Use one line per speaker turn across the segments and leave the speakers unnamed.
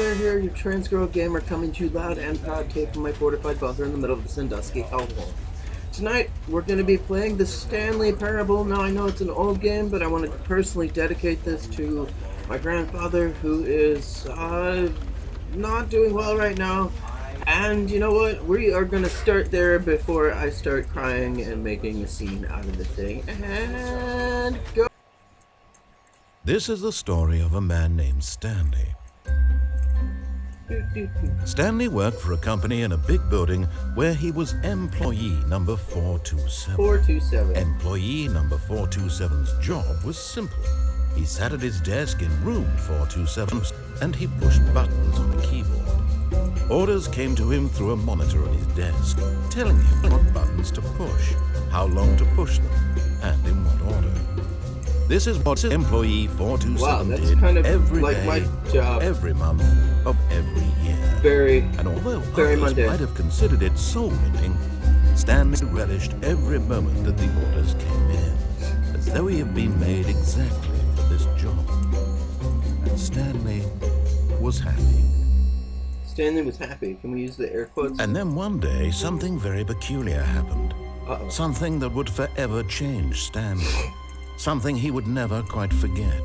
Fire here, your trans girl gamer, coming to you loud and proud, tape from my fortified bunker in the middle of the Sandusky hellhole. Tonight, we're going to be playing the Stanley Parable. Now, I know it's an old game, but I wanted to personally dedicate this to my grandfather, who is not doing well right now. And you know what? We are going to start there before I start crying and making a scene out of the thing. And go!
This is the story of a man named Stanley. Stanley worked for a company in a big building where he was employee number 427.
427.
Employee number 427's job was simple. He sat at his desk in room 427 and he pushed buttons on a keyboard. Orders came to him through a monitor on his desk, telling him what buttons to push, how long to push them, and in what order. This is what employee 427 did
kind of
every
like
day,
my job.
every month of every year.
And
although
very
others
mundane.
might have considered it soul-winning, Stanley relished every moment that the orders came in, as though he had been made exactly for this job. And Stanley was happy.
Stanley was happy. Can we use the air quotes?
And then one day, something very peculiar happened.
Uh-oh.
Something that would forever change Stanley. Something he would never quite forget.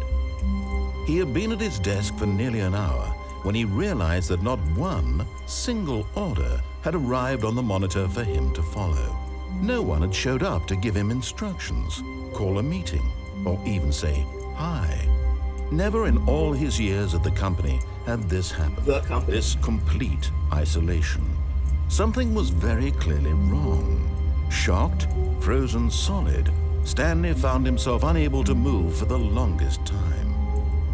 He had been at his desk for nearly an hour when he realized that not one single order had arrived on the monitor for him to follow. No one had showed up to give him instructions, call a meeting, or even say hi. Never in all his years at the company had this happened.
The company.
This complete isolation. Something was very clearly wrong. Shocked, frozen solid, Stanley found himself unable to move for the longest time.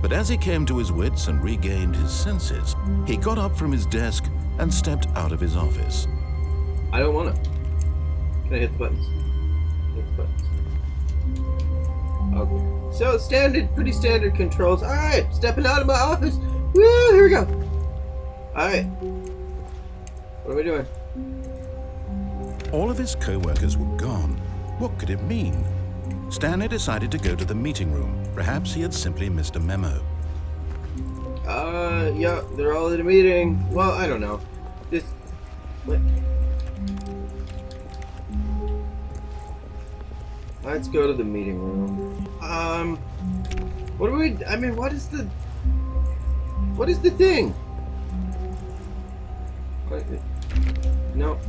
But as he came to his wits and regained his senses, he got up from his desk and stepped out of his office.
I don't want to. Can I hit the buttons? Hit the buttons. Okay. So pretty standard controls. Alright, stepping out of my office. Woo, here we go. Alright. What are we doing?
All of his co-workers were gone. What could it mean? Stanley decided to go to the meeting room. Perhaps he had simply missed a memo.
Yeah, they're all in a meeting. Well, I don't know. What? Let's go to the meeting room. What is the thing? No,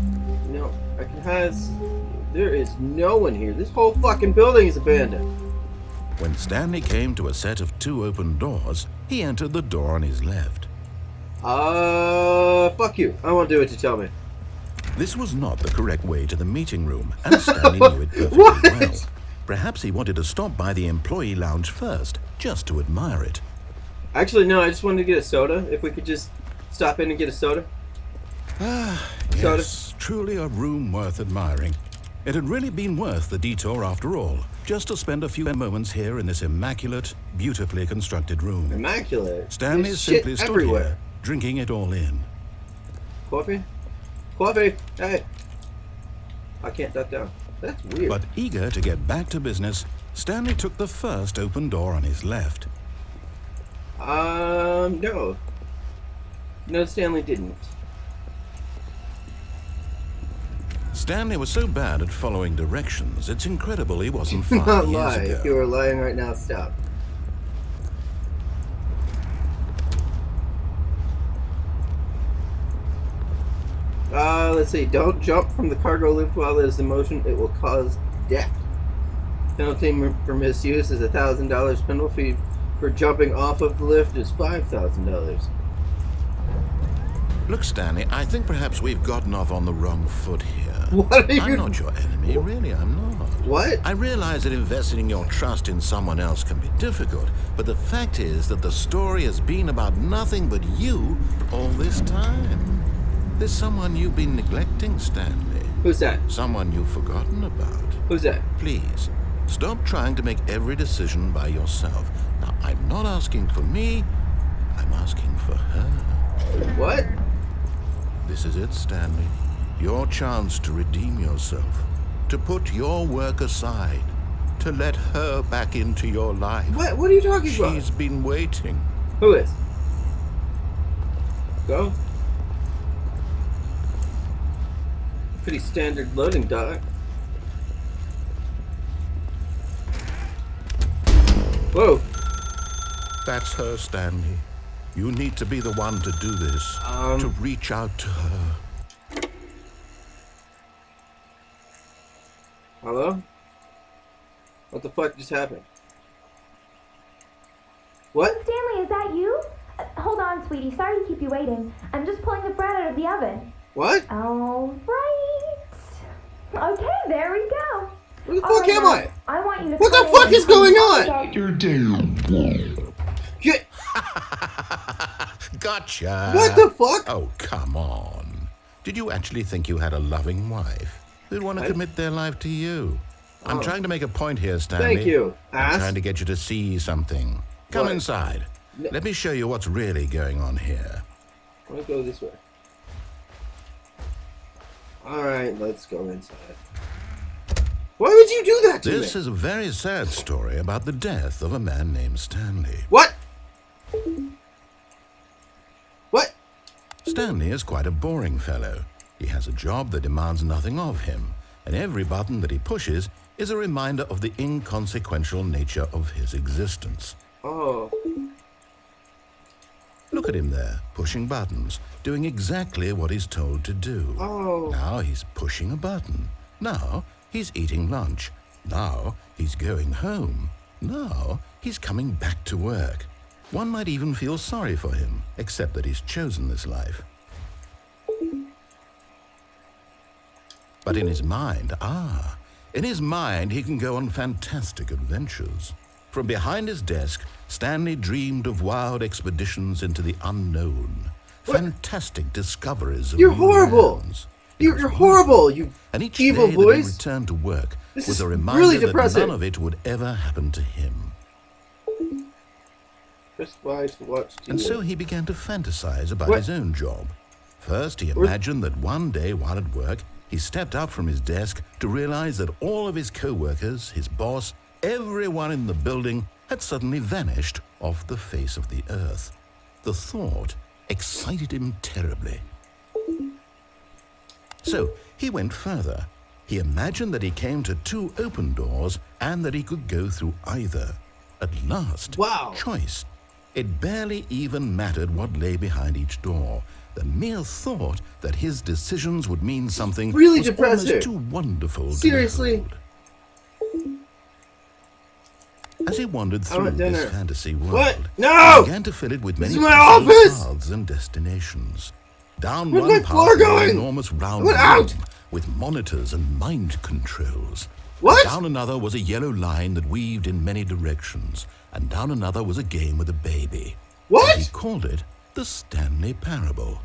there is no one here. This whole fucking building is abandoned.
When Stanley came to a set of 2 open doors, he entered the door on his left.
Fuck you. I won't do what you tell me.
This was not the correct way to the meeting room, and Stanley knew it perfectly
What?
well. Perhaps he wanted to stop by the employee lounge first, just to admire it.
Actually, no, I just wanted to get a soda. If we could just stop in and get a soda.
Yes, truly a room worth admiring. It had really been worth the detour after all, just to spend a few moments here in this immaculate, beautifully constructed room.
Immaculate?
Stanley
There's
simply
shit
stood
everywhere.
here, drinking it all in.
Coffee? Coffee! Hey! I can't duck down. That's weird.
But eager to get back to business, Stanley took the first open door on his left.
No. No, Stanley didn't.
Stanley was so bad at following directions, it's incredible he wasn't
Do
5
not
years
lie.
ago.
If you are lying right now, stop. Let's see. Don't jump from the cargo lift while it is in motion. It will cause death. Penalty for misuse is $1,000. Penalty for jumping off of the lift is $5,000.
Look, Stanley, I think perhaps we've gotten off on the wrong foot here.
What are you...
I'm not your enemy, really, I'm not.
What?
I realize that investing your trust in someone else can be difficult, but the fact is that the story has been about nothing but you all this time. There's someone you've been neglecting, Stanley.
Who's that?
Someone you've forgotten about.
Who's that?
Please, stop trying to make every decision by yourself. Now, I'm not asking for me, I'm asking for her.
What?
This is it, Stanley. Your chance to redeem yourself, to put your work aside, to let her back into your life.
What are you talking about?
She's been waiting.
Who is? Go. Pretty standard loading dock. Whoa.
That's her, Stanley. You need to be the one to do this. To reach out to her.
Hello? What the fuck just happened? What?
Stanley, is that you? Hold on, sweetie. Sorry to keep you waiting. I'm just pulling the bread out of the oven.
What?
All right. Okay, there we go.
Where the fuck am I?
I want you to.
What the fuck is going on?
You're down.
Get.
Gotcha!
What the fuck?
Oh, come on. Did you actually think you had a loving wife who'd want to commit their life to you? I'm trying to make a point here, Stanley.
Thank you,
I'm
ass.
trying to get you to see something. Come
What?
inside. Let me show you what's really going on here.
I want to go this way. Alright, let's go inside. Why would you do that to me?
This is a very sad story about the death of a man named Stanley.
What? What?
Stanley is quite a boring fellow. He has a job that demands nothing of him, and every button that he pushes is a reminder of the inconsequential nature of his existence.
Oh.
Look at him there, pushing buttons, doing exactly what he's told to do.
Oh.
Now he's pushing a button. Now he's eating lunch. Now he's going home. Now he's coming back to work. One might even feel sorry for him, except that he's chosen this life. But in his mind, he can go on fantastic adventures. From behind his desk, Stanley dreamed of wild expeditions into the unknown.
What?
Fantastic discoveries of
You're
new
horrible.
lands.
You're horrible, you
And each
evil
day that he
voice.
returned to work
This
was
is
a reminder
really
that
depressing.
none of it would ever happen to him.
Press Y to watch TV.
And so he began to fantasize about
What?
his own job. First, he imagined that one day while at work, he stepped up from his desk to realize that all of his co-workers, his boss, everyone in the building had suddenly vanished off the face of the earth. The thought excited him terribly. So he went further. He imagined that he came to two open doors and that he could go through either. At last,
Wow.
choice. It barely even mattered what lay behind each door. The mere thought that his decisions would mean something
really
was
depressing.
almost too wonderful
Seriously?
to behold. As he wandered
I
through
want dinner.
this fantasy world,
What?
he
No!
began to fill it with
This
many
is my
possible
office!
paths and destinations. Down
Where's
one
my
path
floor
was an
going?
enormous round
I want
room
out!
with monitors and mind controls.
What?
Down another was a yellow line that weaved in many directions, and down another was a game with a baby.
What?
He called it the Stanley Parable.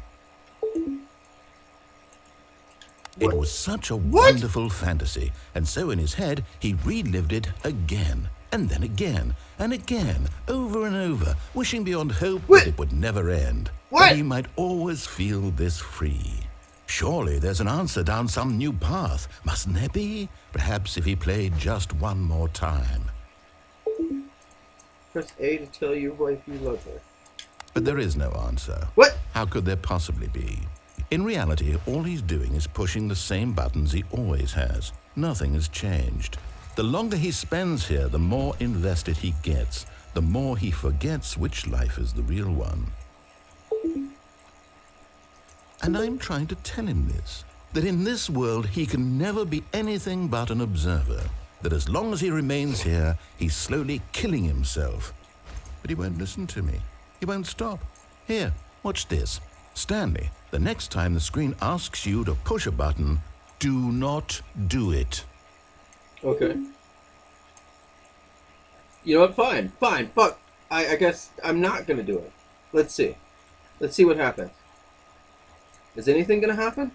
It was such a wonderful fantasy, and so in his head he relived it again, and then again, and again, over and over, wishing beyond hope
What?
that it would never end,
What?
that he might always feel this free. Surely there's an answer down some new path, mustn't there be? Perhaps if he played just one more time.
Press A to tell your wife you love her.
But there is no answer.
What?
How could there possibly be? In reality, all he's doing is pushing the same buttons he always has. Nothing has changed. The longer he spends here, the more invested he gets, the more he forgets which life is the real one. And I'm trying to tell him this, that in this world he can never be anything but an observer, that as long as he remains here, he's slowly killing himself. But he won't listen to me. He won't stop. Here, watch this. Stanley, the next time the screen asks you to push a button, do not do it.
Okay. You know what? Fine. Fine. Fuck. I guess I'm not gonna do it. Let's see. Let's see what happens. Is anything gonna happen?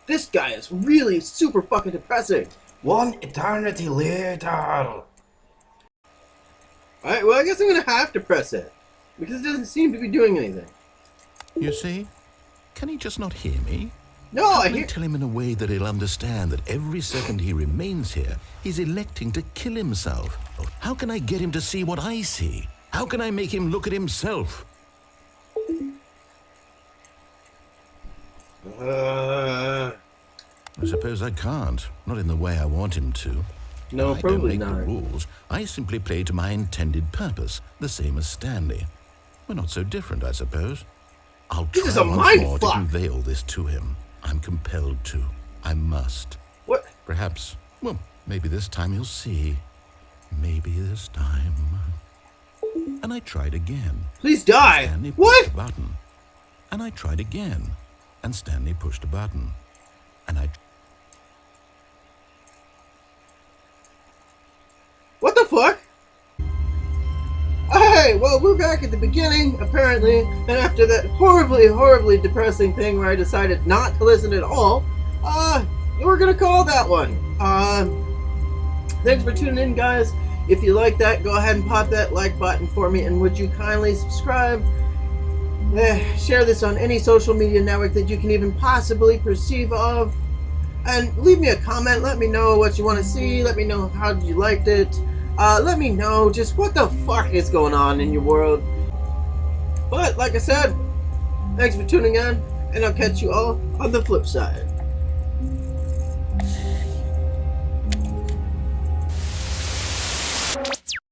This guy is really super fucking depressing.
One eternity later.
Alright, well, I guess I'm gonna have to press it. Because it doesn't seem to be doing anything.
You see? Can he just not hear me?
No,
How
I
can I
hear...
tell him in a way that he'll understand that every second he remains here, he's electing to kill himself? How can I get him to see what I see? How can I make him look at himself? I suppose I can't. Not in the way I want him to.
No,
I don't
probably
make
not.
the rules. I simply play to my intended purpose, the same as Stanley. We're not so different, I suppose. I'll
This
try
is a
once
mind
more to
fuck.
convey all this to him. I'm compelled to. I must.
What?
Perhaps, well, maybe this time he'll see. Maybe this time. And I tried again.
Please die.
Stanley pushed
What?
a button. And I tried again. And Stanley pushed a button. And I...
What the fuck? Hey, well, we're back at the beginning, apparently, and after that horribly, horribly depressing thing where I decided not to listen at all, we're gonna call that one. Thanks for tuning in, guys. If you like that, go ahead and pop that like button for me, and would you kindly subscribe? Share this on any social media network that you can even possibly perceive of, and leave me a comment. Let me know what you want to see. Let me know how you liked it. Let me know just what the fuck is going on in your world. But like I said, thanks for tuning in, and I'll catch you all on the flip side.